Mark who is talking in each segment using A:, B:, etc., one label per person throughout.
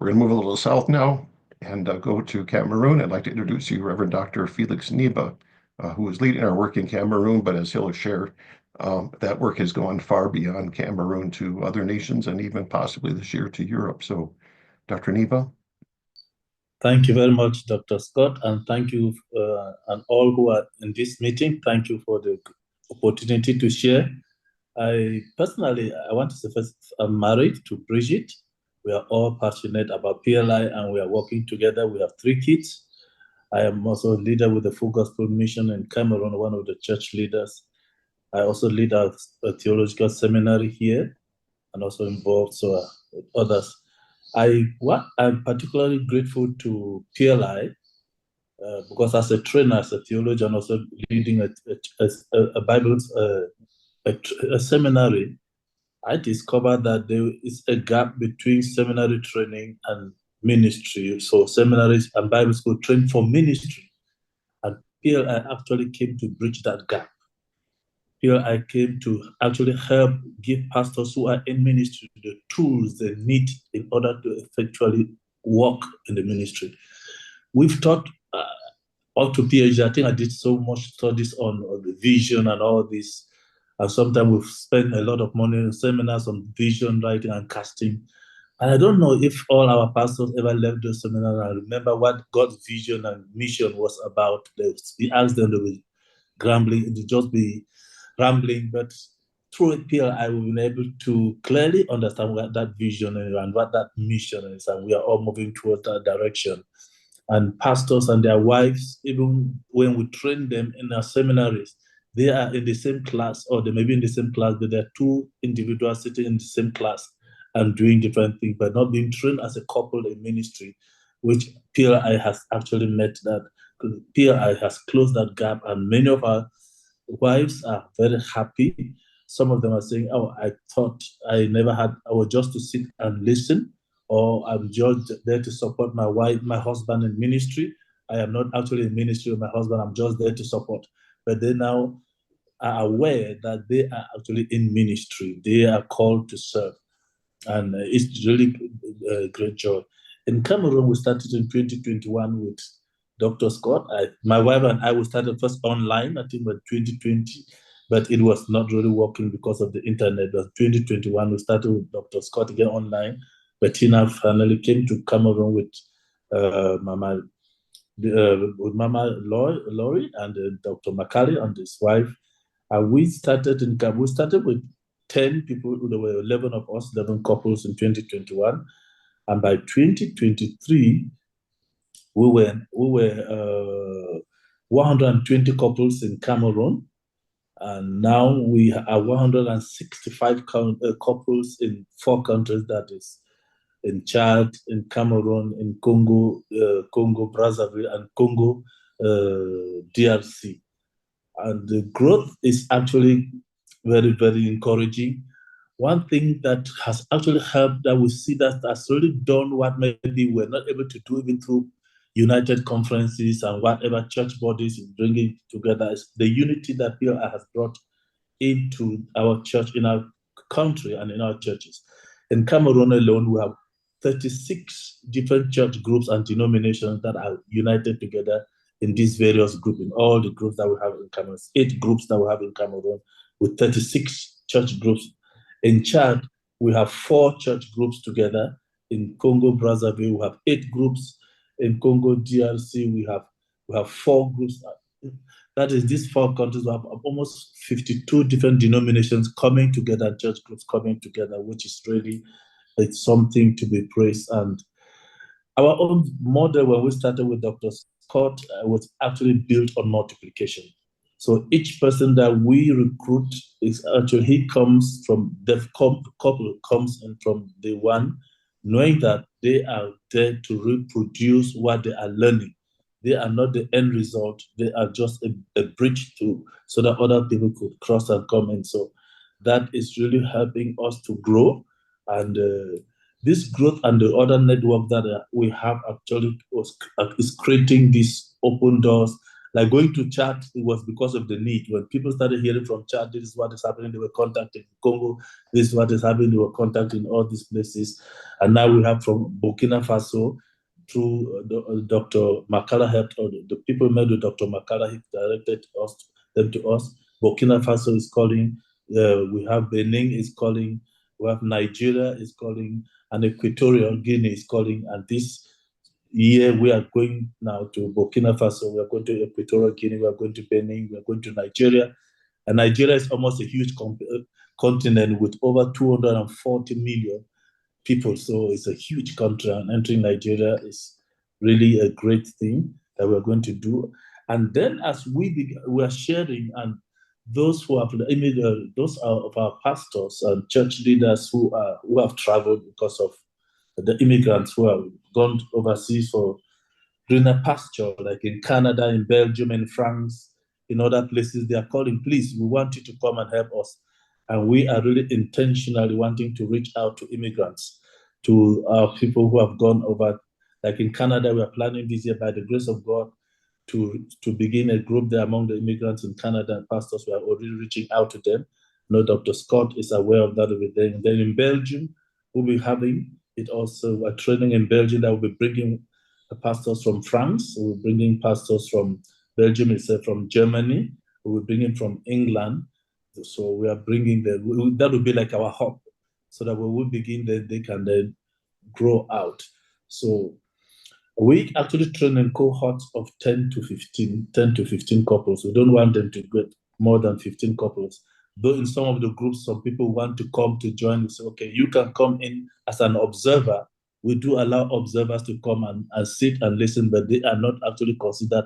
A: We're going to move a little south now and go to Cameroon. I'd like to introduce you Reverend Dr. Felix Niba, who is leading our work in Cameroon, but as he'll share, that work has gone far beyond Cameroon to other nations and even possibly this year to Europe. So, Dr. Niba.
B: Thank you very much, Dr. Scott, and thank you and all who are in this meeting. Thank you for the opportunity to share. I want to say first, I'm married to Bridget. We are all passionate about PLI and we are working together. We have 3 kids. I am also a leader with the Full Gospel Mission in Cameroon, one of the church leaders. I also lead a theological seminary here and also involved with others. I'm particularly grateful to PLI because as a trainer, as a theologian, also leading a Bible a seminary, I discovered that there is a gap between seminary training and ministry. So seminaries and Bible school train for ministry. And PLI actually came to bridge that gap. PLI came to actually help give pastors who are in ministry the tools they need in order to effectually work in the ministry. We've taught up to PhD. I think I did so much studies on the vision and all this. And sometimes we've spent a lot of money in seminars on vision writing and casting. And I don't know if all our pastors ever left those seminars and remember what God's vision and mission was about. We asked them to be grumbling, to just be rambling, but through PLI, we've been able to clearly understand what that vision is and what that mission is, and we are all moving towards that direction. And pastors and their wives, even when we train them in our seminaries, they are in the same class, or they may be in the same class, but they're 2 individuals sitting in the same class and doing different things, but not being trained as a couple in ministry, which PLI has actually met that. PLI has closed that gap, and many of our wives are very happy. Some of them are saying, oh, I thought I was just to sit and listen, or I'm just there to support my husband in ministry. I am not actually in ministry with my husband, I'm just there to support. But they now are aware that they are actually in ministry. They are called to serve. And it's really a great joy. In Cameroon, we started in 2021 with Dr. Scott. My wife and I, we started first online, I think by 2020, but it was not really working because of the internet. But 2021, we started with Dr. Scott again online. Bettina finally came to Cameroon with Mama Laurie and Dr. Makali and his wife. And we started with 10 people. There were 11 of us, 11 couples in 2021. And by 2023, we were 120 couples in Cameroon. And now we are 165 couples in 4 countries, that is in Chad, in Cameroon, in Congo, Brazzaville, and Congo, DRC. And the growth is actually very, very encouraging. One thing that has actually helped, that we see that has really done what maybe we're not able to do even through united conferences and whatever church bodies is bringing together, is the unity that PLI has brought into our church, in our country, and in our churches. In Cameroon alone, we have 36 different church groups and denominations that are united together in these various groups, in all the groups that we have in Cameroon. 8 groups that we have in Cameroon with 36 church groups. In Chad, we have 4 church groups together. In Congo, Brazzaville, we have 8 groups. In Congo, DRC, we have 4 groups. That is, these 4 countries, we have almost 52 different denominations coming together, church groups coming together, which is really, it's something to be praised. And our own model, when we started with Dr. Scott, was actually built on multiplication. So each person that we recruit is actually, he comes from, the couple comes in from day one, knowing that they are there to reproduce what they are learning. They are not the end result. They are just a bridge so that other people could cross and come in. So that is really helping us to grow. And this growth and the other network that we have actually is creating these open doors Like going to Chad, it was because of the need. When people started hearing from Chad, this is what is happening, they were contacting Congo, this is what is happening, they were contacting all these places. And now we have from Burkina Faso, through Dr. Makala helped, or the people met with Dr. Makala, he directed them to us. Burkina Faso is calling, we have Benin is calling, we have Nigeria is calling, and Equatorial Guinea is calling. And this year we are going now to Burkina Faso, we are going to Equatorial Guinea, we are going to Benin, we are going to Nigeria. And Nigeria is almost a huge continent with over 240 million people. So it's a huge country, and entering Nigeria is really a great thing that we're going to do. And then as we are sharing, and those who have those are of our pastors and church leaders who have traveled because of the immigrants who have gone overseas for greener pasture, like in Canada, in Belgium, in France, in other places, they are calling, please, we want you to come and help us. And we are really intentionally wanting to reach out to immigrants, to our people who have gone over. Like in Canada, we are planning this year, by the grace of God, to begin a group there among the immigrants in Canada and pastors. We are already reaching out to them. I know Dr. Scott is aware of that over there. And then in Belgium, we'll be having it also, a training in Belgium that will be bringing pastors from France, we're bringing pastors from Belgium itself, from Germany, we're bringing from England. So we are bringing them, that will be like our hub, so that we will begin, then they can then grow out. So we actually train in cohorts of 10 to 15 couples. We don't want them to get more than 15 couples. Though in some of the groups, some people want to come to join. We say, okay, you can come in as an observer. We do allow observers to come and sit and listen, but they are not actually considered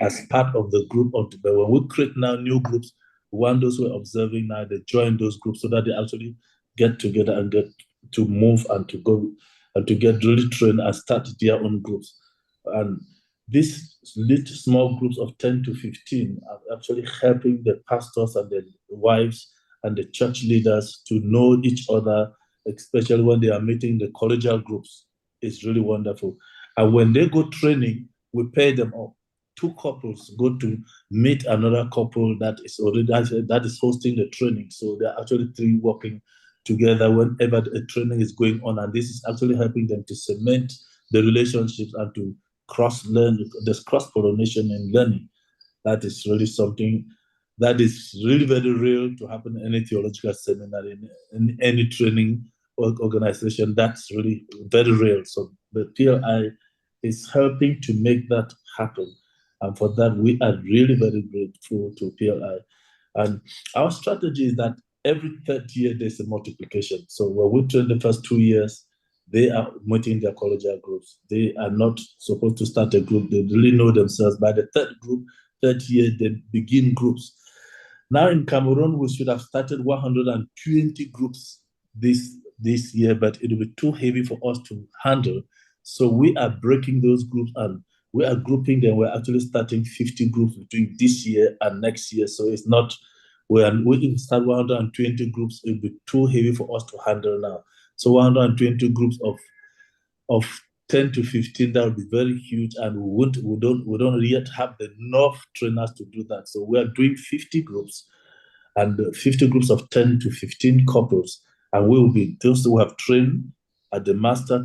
B: as part of the group. But when we create now new groups, we want those who are observing now, they join those groups so that they actually get together and get to move and to go and to get really trained and start their own groups. And these little small groups of 10 to 15 are actually helping the pastors and the wives and the church leaders to know each other, especially when they are meeting the collegial groups. It's really wonderful. And when they go training, we pay them off. Two couples go to meet another couple that is already that is hosting the training. So they're actually three working together whenever a training is going on. And this is actually helping them to cement the relationships and to cross-learn. There's cross-pollination in learning. That is really something that is really very real to happen in any theological seminar, in any training organization. That's really very real. So the PLI is helping to make that happen. And for that, we are really very grateful to PLI. And our strategy is that every third year, there's a multiplication. So when we train the first 2 years, they are meeting their collegial groups. They are not supposed to start a group. They really know themselves. By the third year, they begin groups. Now in Cameroon, we should have started 120 groups this year, but it will be too heavy for us to handle. So we are breaking those groups and we are grouping them. We're actually starting 50 groups between this year and next year. So it's not, we start 120 groups, it will be too heavy for us to handle now. So 120 groups of 10 to 15, that would be very huge, and we don't yet have enough trainers to do that. So we are doing 50 groups, and 50 groups of 10 to 15 couples, and we will be those who have trained at the master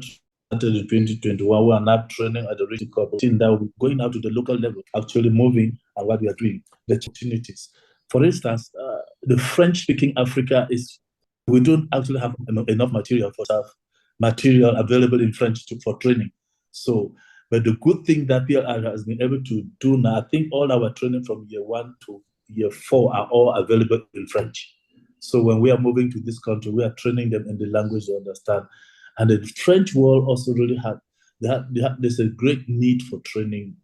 B: started in 2021. We are now training at the regional couple team that will be going out to the local level, actually moving, and what we are doing, the opportunities. For instance, the French-speaking Africa is, we don't actually have enough material available in French for training. So, but the good thing that PLI has been able to do now, I think all our training from year 1 to year 4 are all available in French. So when we are moving to this country, we are training them in the language they understand. And the French world also really there's a great need for training.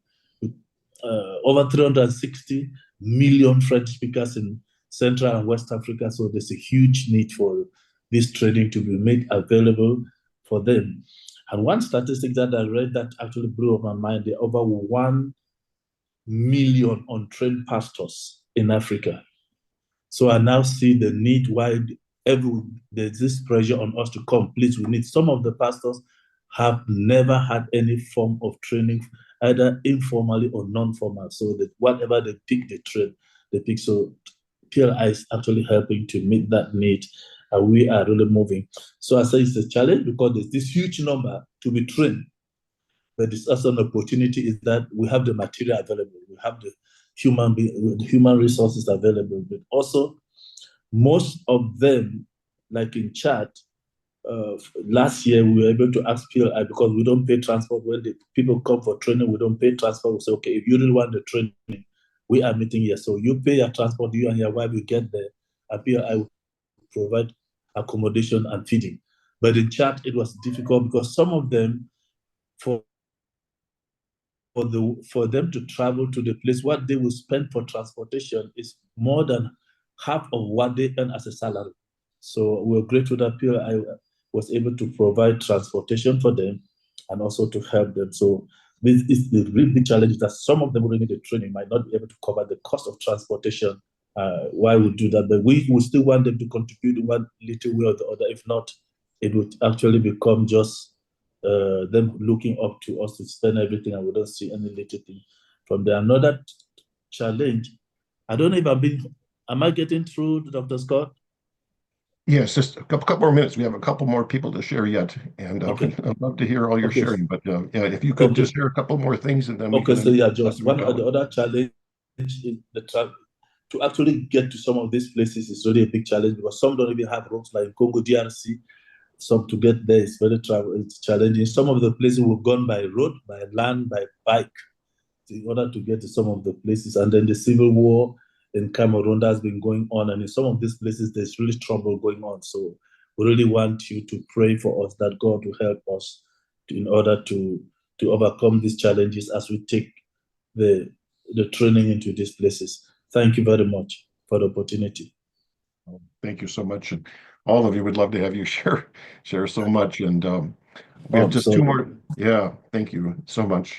B: Over 360 million French speakers in Central and West Africa. So there's a huge need for this training to be made available for them. And one statistic that I read that actually blew up my mind, there are over 1 million untrained pastors in Africa. So I now see the need why there's this pressure on us to come. Please, we need. Some of the pastors have never had any form of training either informally or non-formal. So that whatever they pick, they train, they pick. So PLI is actually helping to meet that need, and we are really moving. So I say it's a challenge because there's this huge number to be trained, but it's also an opportunity is that we have the material available, we have the human resources available, but also most of them, like in Chad, last year we were able to ask PLI because we don't pay transport when the people come for training. We don't pay transport. We say, okay, if you really want the training, we are meeting here. So you pay your transport, you and your wife will get there, and PLI will provide accommodation and feeding. But in Chad, it was difficult because some of them, for for them to travel to the place, what they will spend for transportation is more than half of what they earn as a salary. So we're grateful that PLI was able to provide transportation for them and also to help them. So this is the really big challenge that some of them who need the training might not be able to cover the cost of transportation. Why we do that? But we will still want them to contribute in one little way or the other. If not, it would actually become just them looking up to us to spend everything, and we don't see any little thing from there. Another challenge, I don't know if am I getting through, Dr. Scott?
A: Yes, just a couple more minutes. We have a couple more people to share yet, and
B: Okay.
A: I'd love to hear all your
B: Okay.
A: sharing. But yeah, if you could
B: Okay.
A: just share a couple more things, and then we
B: Okay.
A: can
B: So yeah,
A: let
B: just
A: them
B: one of
A: go.
B: the other challenge is the travel. To actually get to some of these places is really a big challenge because some don't even have roads, like Congo DRC. Some to get there is it's challenging. Some of the places we've gone by road, by land, by bike in order to get to some of the places. And then the civil war in Cameroon that's been going on. And in some of these places, there's really trouble going on. So we really want you to pray for us that God will help us in order to overcome these challenges as we take the training into these places. Thank you very much for the opportunity.
A: Thank you so much, and all of you would love to have you share so much. And we
B: Oh,
A: have
B: I'm
A: just two
B: sorry.
A: more. Yeah, thank you so much.